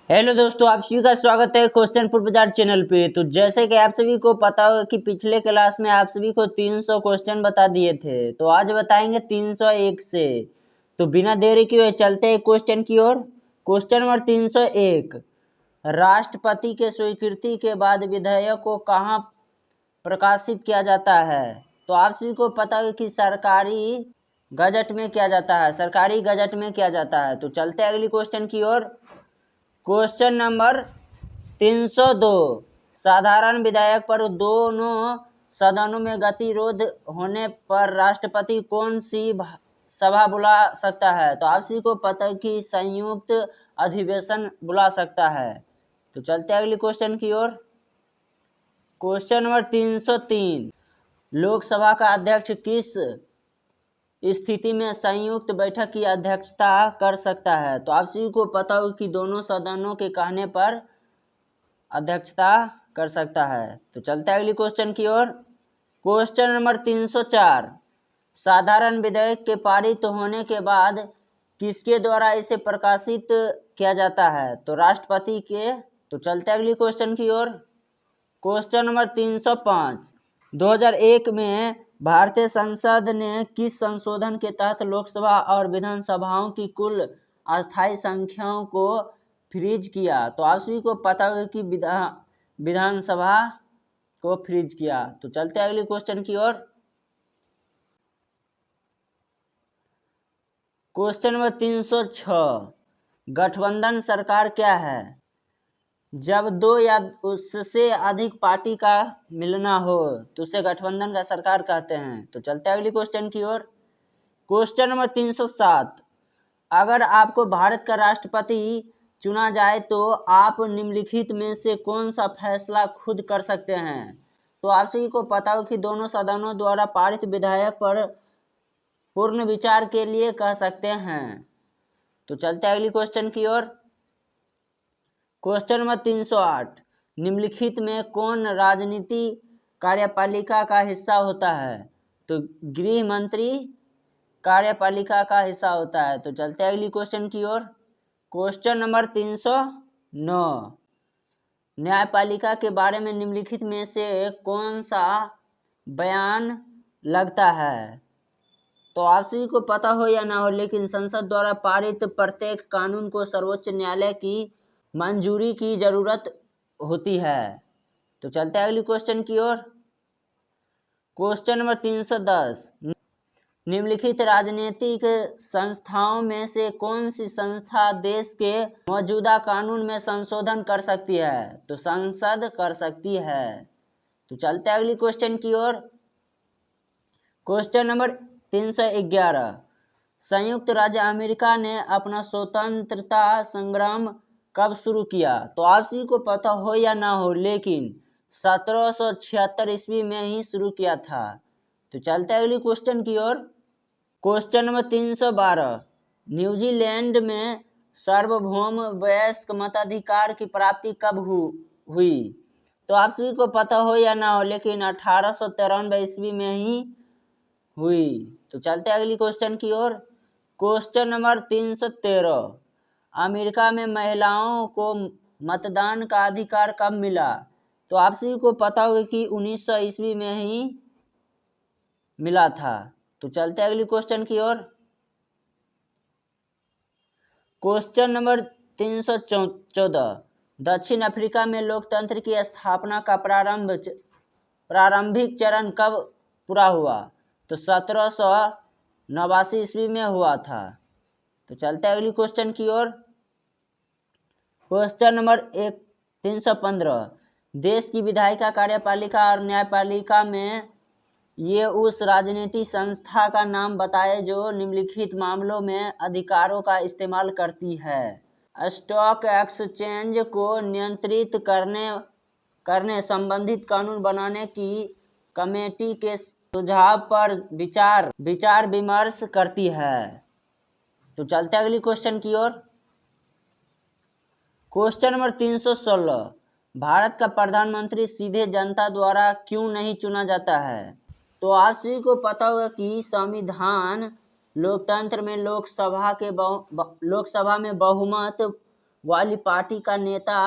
Hello दोस्तों, आप सभी का स्वागत है क्वेश्चन पुर बाजार चैनल पे। तो जैसे कि आप सभी को पता हो कि पिछले क्लास में आप सभी को 300 क्वेश्चन बता दिए थे, तो आज बताएंगे 301 से। तो बिना देरी किए चलते हैं क्वेश्चन की ओर। क्वेश्चन नंबर 301, राष्ट्रपति के स्वीकृति के बाद विधेयक को कहाँ प्रकाशित किया जाता है? तो आप सभी को पता है कि सरकारी गजट में किया जाता है, सरकारी गजट में किया जाता है। तो चलते हैं अगली क्वेश्चन की ओर। क्वेश्चन नंबर 302, साधारण विधेयक पर दोनों सदनों में गतिरोध होने पर राष्ट्रपति कौन सी सभा बुला सकता है? तो आप सभी को पता है कि संयुक्त अधिवेशन बुला सकता है। तो चलते हैं अगली क्वेश्चन की ओर। क्वेश्चन नंबर 303, लोकसभा का अध्यक्ष किस स्थिति में संयुक्त बैठक की अध्यक्षता कर सकता है? तो आप सभी को पता हो कि दोनों सदनों के कहने पर अध्यक्षता कर सकता है। तो चलते हैं अगली क्वेश्चन की ओर। क्वेश्चन नंबर 304, साधारण विधेयक के पारित होने के बाद किसके द्वारा इसे प्रकाशित किया जाता है? तो राष्ट्रपति के। तो चलते हैं अगली क्वेश्चन की ओर। क्वेश्चन नंबर 305, 2001 में भारतीय संसद ने किस संशोधन के तहत लोकसभा और विधानसभाओं की कुल अस्थायी संख्याओं को फ्रीज किया? तो आप सभी को पता होगा कि विधानसभा को फ्रीज किया। तो चलते हैं अगले क्वेश्चन की ओर। क्वेश्चन नंबर 306, गठबंधन सरकार क्या है? जब दो या उससे अधिक पार्टी का मिलना हो तो उसे गठबंधन का सरकार कहते हैं। तो चलते हैं अगली क्वेश्चन की ओर। क्वेश्चन नंबर 307, अगर आपको भारत का राष्ट्रपति चुना जाए तो आप निम्नलिखित में से कौन सा फैसला खुद कर सकते हैं? तो आप सभी को पता हो कि दोनों सदनों द्वारा पारित विधेयक पर पूर्ण विचार के लिए कह सकते हैं। तो चलते हैं अगली क्वेश्चन की ओर। क्वेश्चन नंबर 308, निम्नलिखित में कौन राजनीति कार्यपालिका का हिस्सा होता है? तो गृह मंत्री कार्यपालिका का हिस्सा होता है। तो चलते हैं अगली क्वेश्चन की ओर। क्वेश्चन नंबर 309, न्यायपालिका के बारे में निम्नलिखित में से कौन सा बयान लगता है? तो आप सभी को पता हो या ना हो, लेकिन संसद द्वारा पारित प्रत्येक कानून को सर्वोच्च न्यायालय की मंजूरी की जरूरत होती है। तो चलते हैं अगली क्वेश्चन की ओर। क्वेश्चन नंबर 310, निम्नलिखित राजनीतिक संस्थाओं में से कौन सी संस्था देश के मौजूदा कानून में संशोधन कर सकती है? तो संसद कर सकती है। तो चलते हैं अगली क्वेश्चन की ओर। क्वेश्चन नंबर 311, संयुक्त राज्य अमेरिका ने अपना स्वतंत्रता संग्राम कब शुरू किया? तो आप सभी को पता हो या ना हो, लेकिन 1776 ईस्वी में ही शुरू किया था। तो चलते हैं अगली क्वेश्चन की ओर। क्वेश्चन नंबर 312, न्यूजीलैंड में सार्वभौम वयस्क मताधिकार की प्राप्ति कब हुई? तो आप सभी को पता हो या ना हो, लेकिन 1893 ईस्वी में ही हुई। तो चलते हैं अगली क्वेश्चन की ओर। क्वेश्चन नंबर 313, अमेरिका में महिलाओं को मतदान का अधिकार कब मिला? तो आप सभी को पता होगा कि 1900 ईस्वी में ही मिला था। तो चलते हैं अगली क्वेश्चन की ओर। क्वेश्चन नंबर 314, दक्षिण अफ्रीका में लोकतंत्र की स्थापना का प्रारंभिक चरण कब पूरा हुआ? तो 1789 ईस्वी में हुआ था। तो चलते हैं अगली क्वेश्चन की ओर। क्वेश्चन नंबर 315, देश की विधायिका कार्यपालिका और न्यायपालिका में ये उस राजनीतिक संस्था का नाम बताए जो निम्नलिखित मामलों में अधिकारों का इस्तेमाल करती है? स्टॉक एक्सचेंज को नियंत्रित करने संबंधित कानून बनाने की कमेटी के सुझाव पर विचार विमर्श करती है। तो चलते हैं अगली क्वेश्चन की ओर। क्वेश्चन नंबर 316, भारत का प्रधानमंत्री सीधे जनता द्वारा क्यों नहीं चुना जाता है? तो आप सभी को पता होगा कि संविधान लोकतंत्र में लोकसभा में बहुमत वाली पार्टी का नेता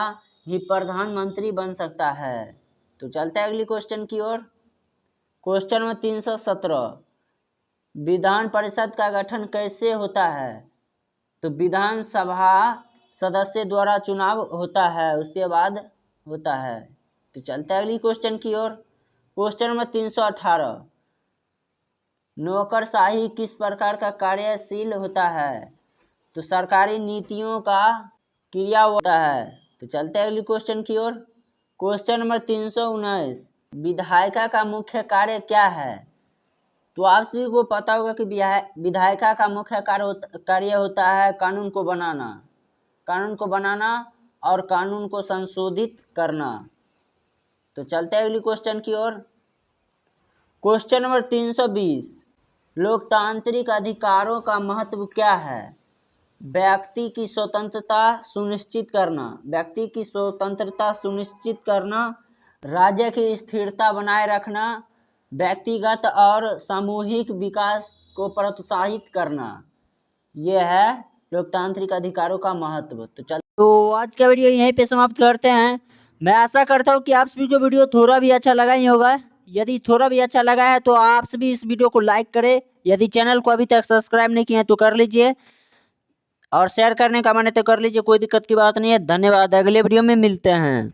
ही प्रधानमंत्री बन सकता है। तो चलते हैं अगली क्वेश्चन की ओर। क्वेश्चन नंबर 317, विधान परिषद का गठन कैसे होता है? तो विधानसभा सदस्य द्वारा चुनाव होता है, उसके बाद होता है। तो चलते हैं अगली क्वेश्चन की ओर। क्वेश्चन नंबर 318, नौकरशाही किस प्रकार का कार्यशील होता है? तो सरकारी नीतियों का क्रिया होता है। तो चलते हैं अगली क्वेश्चन की ओर। क्वेश्चन नंबर 319, विधायिका का मुख्य कार्य क्या है? तो आप सभी को पता होगा कि विधायिका का मुख्य कार्य होता है कानून को बनाना और कानून को संशोधित करना। तो चलते हैं अगली क्वेश्चन की ओर। क्वेश्चन नंबर 320, लोकतांत्रिक अधिकारों का महत्व क्या है? व्यक्ति की स्वतंत्रता सुनिश्चित करना, राज्य की स्थिरता बनाए रखना, व्यक्तिगत और सामूहिक विकास को प्रोत्साहित करना, यह है लोकतांत्रिक अधिकारों का महत्व। तो आज का वीडियो यहीं पे समाप्त करते हैं। मैं आशा करता हूँ कि आप सभी को वीडियो थोड़ा भी अच्छा लगा ही होगा। यदि थोड़ा भी अच्छा लगा है तो आप सभी इस वीडियो को लाइक करें। यदि चैनल को अभी तक सब्सक्राइब नहीं किया है तो कर लीजिए, और शेयर करने का मन है तो कर लीजिए, कोई दिक्कत की बात नहीं है। धन्यवाद, अगले वीडियो में मिलते हैं।